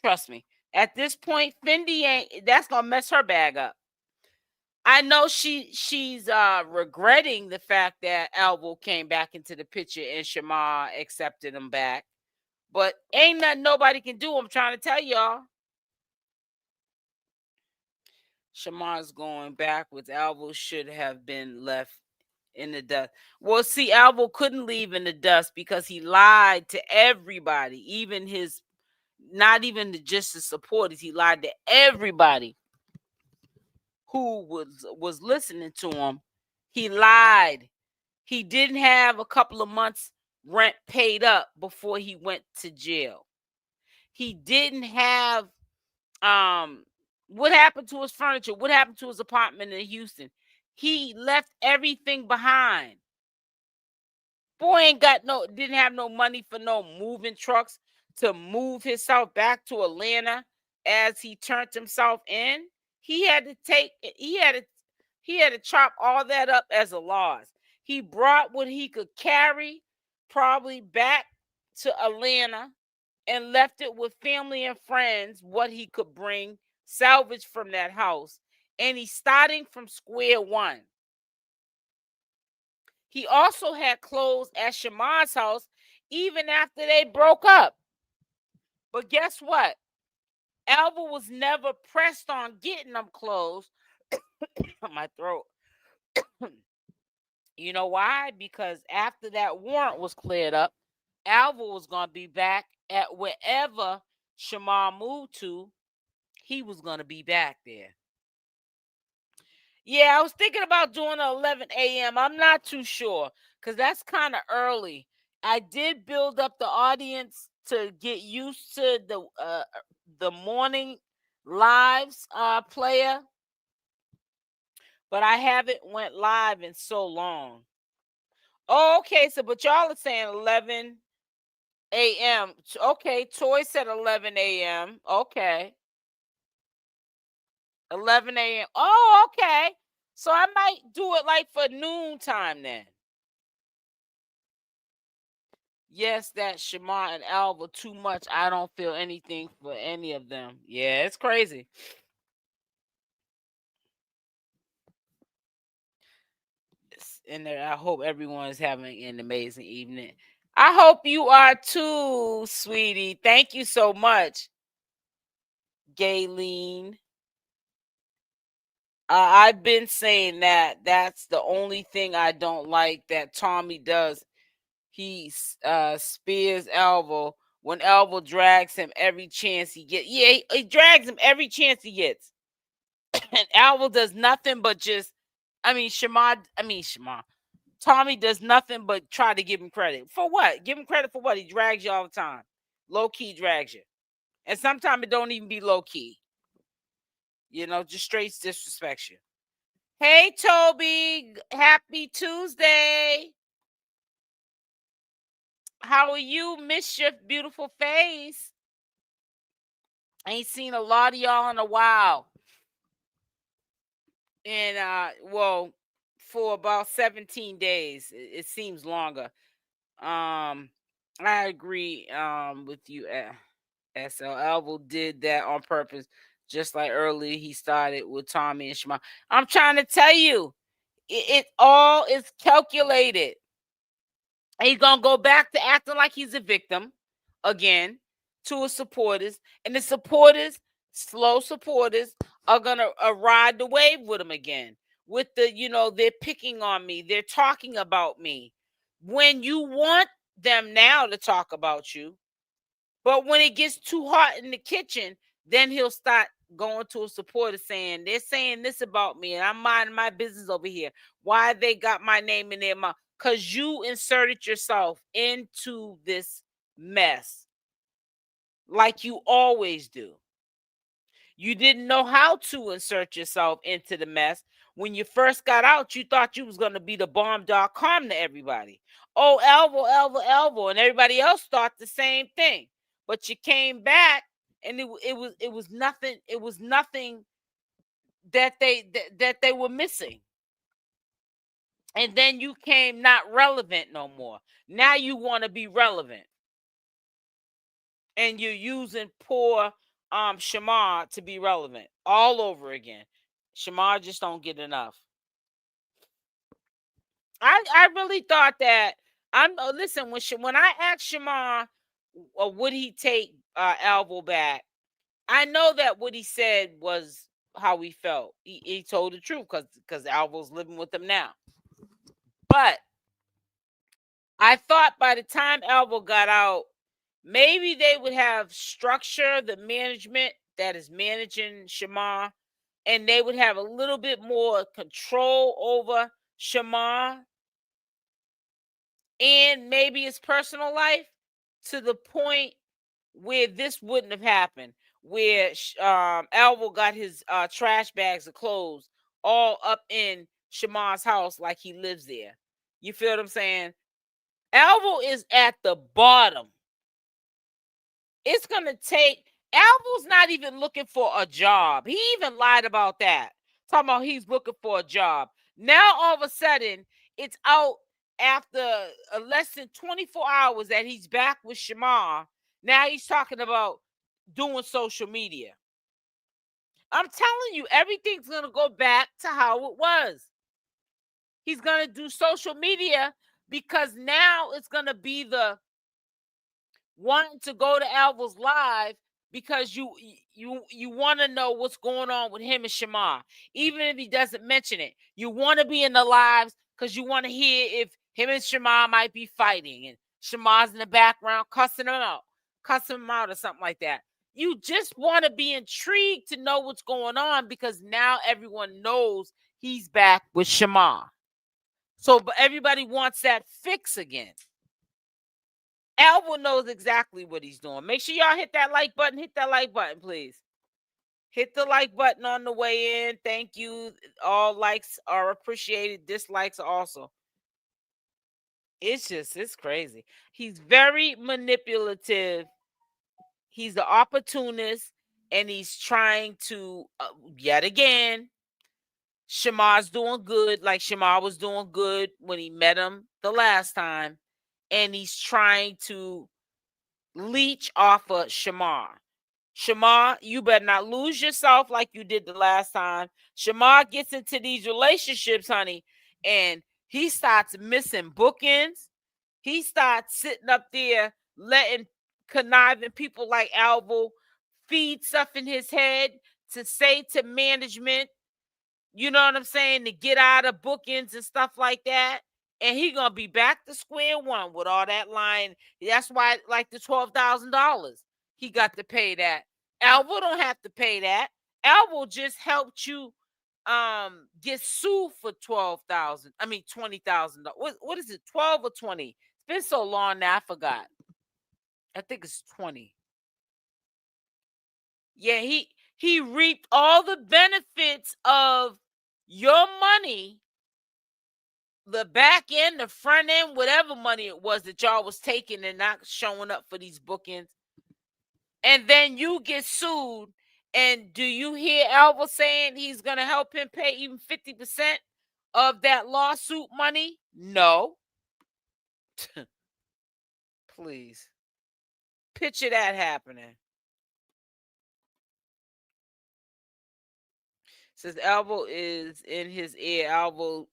trust me. At this point, Fendi ain't that's gonna mess her bag up. I know she's regretting the fact that Alvo came back into the picture and Shamar accepted him back. But ain't nothing nobody can do. I'm trying to tell y'all. Shamar's going backwards. Alvo should have been left in the dust. Well, see, Alvo couldn't leave in the dust because he lied to everybody, even his, not even just the supporters. He lied to everybody who was listening to him. He lied. He didn't have a couple of months rent paid up before he went to jail. He didn't have what happened to his furniture? What happened to his apartment in Houston? He left everything behind. Boy didn't have no money for no moving trucks to move himself back to Atlanta as he turned himself in. He had to chop all that up as a loss. He brought what he could carry probably back to Atlanta and left it with family and friends what he could bring salvage from that house. And he's starting from square one. He also had clothes at Shamar's house even after they broke up. But guess what? Alvo was never pressed on getting them clothes. My throat. You know why? Because after that warrant was cleared up, Alvo was going to be back at wherever Shamar moved to. He was going to be back there. Yeah, I was thinking about doing 11 a.m. I'm not too sure because that's kind of early. I did build up the audience to get used to the morning lives, player, but I haven't went live in so long. Oh, okay. So, but y'all are saying 11 a.m. Okay, Toy said 11 a.m. Okay. 11 a.m. Oh, okay. So I might do it like for noon time then. Yes, that Shamar and Alva too much. I don't feel anything for any of them. Yeah, it's crazy. And I hope everyone is having an amazing evening. I hope you are too, sweetie. Thank you so much, Gayleen. I've been saying that that's the only thing I don't like that Tommy does. He spears Alvo when Alvo drags him every chance he gets. Yeah, he drags him every chance he gets. And Alvo does nothing but just, Shamar. Tommy does nothing but try to give him credit. For what? Give him credit for what? He drags you all the time. Low key drags you. And sometimes it don't even be low key. Just straight disrespects you. Hey, Toby. Happy Tuesday. How are you? Miss your beautiful face. Ain't seen a lot of y'all in a while. And, for about 17 days. It seems longer. I agree with you, SL. Alvo did that on purpose. Just like earlier, he started with Tommy and Shema. I'm trying to tell you, it all is calculated. And he's gonna go back to acting like he's a victim again to his supporters, and the supporters, slow supporters, are gonna ride the wave with him again. With they're picking on me, they're talking about me. When you want them now to talk about you, but when it gets too hot in the kitchen, then he'll start going to a supporter saying, they're saying this about me, and I'm minding my business over here. Why they got my name in their mouth? Because you inserted yourself into this mess like you always do. You didn't know how to insert yourself into the mess. When you first got out, you thought you was going to be the bomb.com to everybody. Oh, Alvo, and everybody else thought the same thing. But you came back, and it was nothing. It was nothing that they were missing. And then you came not relevant no more. Now you want to be relevant, and you're using poor Shamar to be relevant all over again. Shamar just don't get enough. I really thought that listen, when I asked Shamar would he take Alvo back, I know that what he said was how he felt. He told the truth because Alvo's living with him now. But I thought by the time Alvo got out, maybe they would have structure, the management that is managing Shamar, and they would have a little bit more control over Shamar and maybe his personal life, to the point where this wouldn't have happened, where Alvo got his trash bags of clothes all up in Shamar's house like he lives there. You feel what I'm saying? Alvo is at the bottom. It's going to take... Alvo's not even looking for a job. He even lied about that. Talking about he's looking for a job. Now, all of a sudden, it's out after less than 24 hours that he's back with Shamar. Now he's talking about doing social media. I'm telling you, everything's going to go back to how it was. He's going to do social media because now it's going to be the wanting to go to Alvo's live because you want to know what's going on with him and Shamar. Even if he doesn't mention it, you want to be in the lives because you want to hear if him and Shamar might be fighting and Shamar's in the background cussing him out or something like that. You just want to be intrigued to know what's going on because now everyone knows he's back with Shamar. So, but everybody wants that fix again. Alvo knows exactly what he's doing. Make sure y'all hit that like button. Hit that like button, please. Hit the like button on the way in. Thank you. All likes are appreciated. Dislikes also. It's crazy. He's very manipulative. He's the opportunist, and he's trying to yet again. Shamar's doing good, like Shamar was doing good when he met him the last time, and he's trying to leech off of Shamar. Shamar, you better not lose yourself like you did the last time. Shamar gets into these relationships, honey, and he starts missing bookings. He starts sitting up there letting conniving people like Alvo feed stuff in his head to say to management, you know what I'm saying, to get out of bookings and stuff like that. And he gonna be back to square one with all that line. That's why, like the $12,000, he got to pay that. Alvo don't have to pay that. Alvo just helped you get sued for 12,000. I mean $20,000. What is it? 12 or 20? It's been so long now, I forgot. I think it's 20. Yeah, he reaped all the benefits of your money, the back end, the front end, whatever money it was that y'all was taking and not showing up for these bookings. And then you get sued. And do you hear Alvo saying he's going to help him pay even 50% of that lawsuit money? No. Please. Picture that happening. Says Alvo is in his ear. Alvo,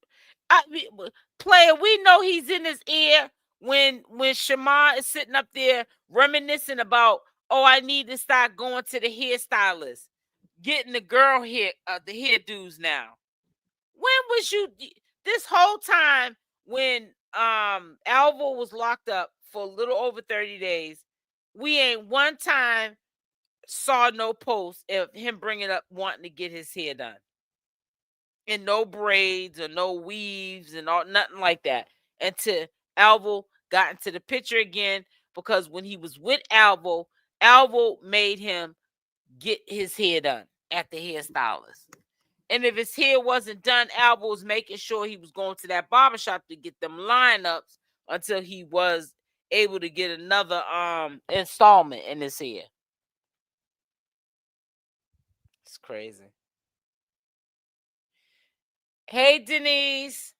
player, we know he's in his ear when Shamar is sitting up there reminiscing about, oh, I need to start going to the hairstylist, getting the girl hair, the hairdos now. When was you this whole time when Alvo was locked up for a little over 30 days? We ain't one time saw no post of him bringing up wanting to get his hair done, and no braids or no weaves and all, nothing like that, until Alvo got into the picture again. Because when he was with Alvo made him get his hair done at the hairstylist. And if his hair wasn't done, Alvo was making sure he was going to that barbershop to get them lineups until he was able to get another installment in his hair. It's crazy. Hey, Denise.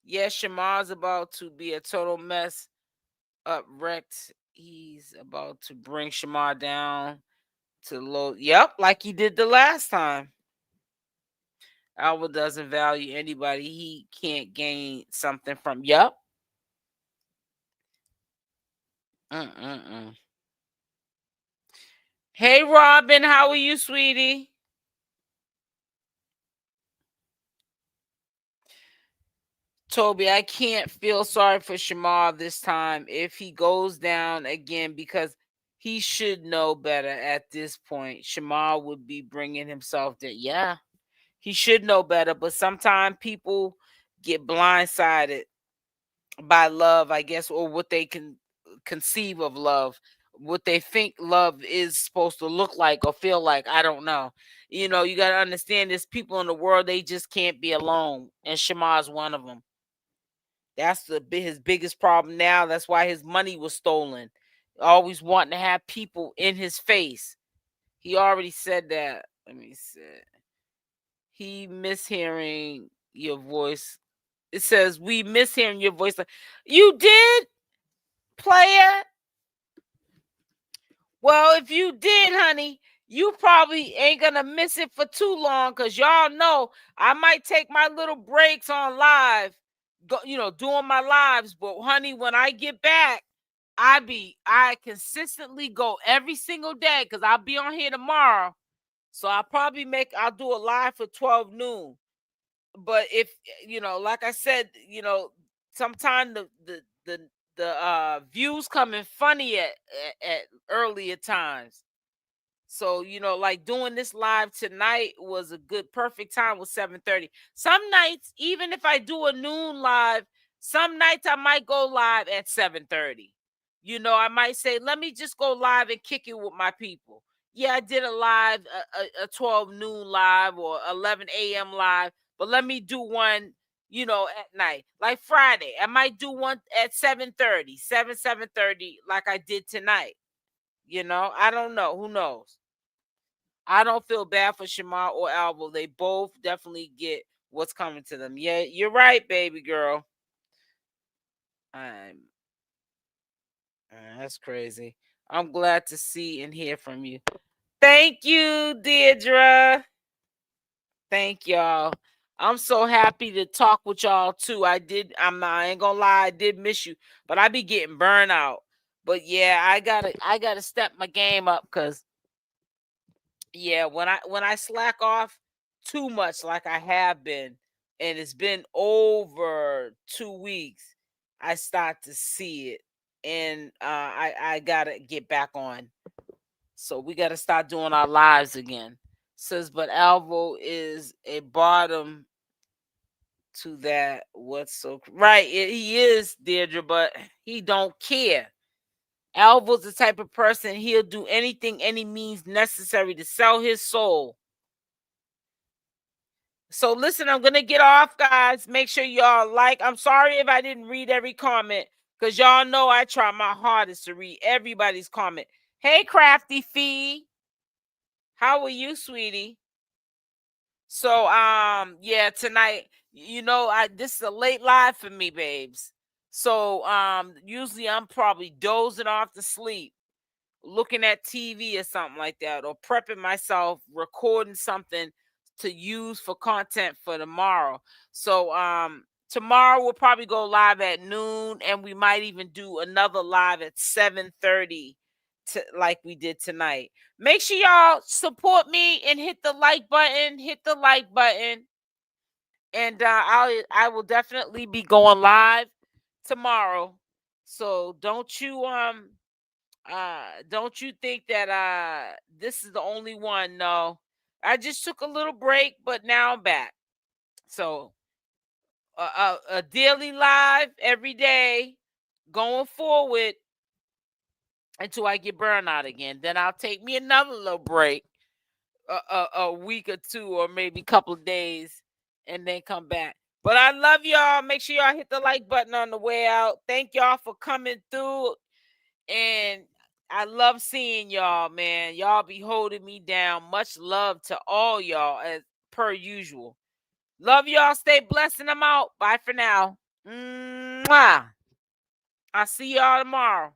Yes, Shamar's about to be a total mess, wrecked. He's about to bring Shamar down to low. Yep, like he did the last time. Alvo doesn't value anybody he can't gain something from. Yep. Hey, Robin, how are you, sweetie? Toby, I can't feel sorry for Shamar this time if he goes down again, because he should know better at this point. Shamar would be bringing himself to, yeah, he should know better. But sometimes people get blindsided by love, I guess, or what they can conceive of love, what they think love is supposed to look like or feel like. I don't know. You know, you got to understand there's people in the world, they just can't be alone. And Shamar's one of them. That's his biggest problem now. That's why his money was stolen. Always wanting to have people in his face. He already said that. Let me see. He mishearing your voice. It says we mishearing your voice. You did, player? Well, if you did, honey, you probably ain't gonna miss it for too long, because y'all know I might take my little breaks on live, doing my lives. But honey, when I get back, I consistently go every single day, because I'll be on here tomorrow. So I'll do a live for 12 noon. But if like I said, sometimes the views come in funny at earlier times. So, like doing this live tonight was a perfect time with 7:30. Some nights, even if I do a noon live, some nights I might go live at 7:30. I might say, let me just go live and kick it with my people. Yeah, I did a live, a 12 noon live or 11 a.m. live, but let me do one, at night. Like Friday, I might do one at 7:30, 7:30, like I did tonight. I don't know. Who knows? I don't feel bad for Shamar or Alvo. They both definitely get what's coming to them. Yeah, you're right, baby girl. I'm that's crazy. I'm glad to see and hear from you. Thank you, Deirdre. Thank y'all. I'm so happy to talk with y'all too. I ain't gonna lie, I did miss you, but I be getting burned out. But yeah, I gotta step my game up, because yeah, when I slack off too much like I have been, and it's been over 2 weeks, I start to see it. And I gotta get back on. So we gotta start doing our lives again. Says, but Alvo is a bottom to that. What's so right? He is, Deirdre, but he don't care. Alvo's the type of person, he'll do anything, any means necessary to sell his soul. So listen, I'm gonna get off, guys. Make sure y'all I'm sorry if I didn't read every comment, because y'all know I try my hardest to read everybody's comment. Hey, Crafty Fee, how are you, sweetie? So yeah, tonight, this is a late live for me, babes. So usually I'm probably dozing off to sleep, looking at TV or something like that, or prepping myself, recording something to use for content for tomorrow. So tomorrow we'll probably go live at noon, and we might even do another live at 7:30 like we did tonight. Make sure y'all support me and hit the like button, and I will definitely be going live tomorrow. So don't you think that this is the only one. No, I just took a little break, but now I'm back. So a daily live every day going forward until I get burnout again. Then I'll take me another little break, a week or two, or maybe a couple of days, and then come back. But I love y'all. Make sure y'all hit the like button on the way out. Thank y'all for coming through. And I love seeing y'all, man. Y'all be holding me down. Much love to all y'all, as per usual. Love y'all. Stay blessed, and I'm out. Bye for now. Mwah. I'll see y'all tomorrow.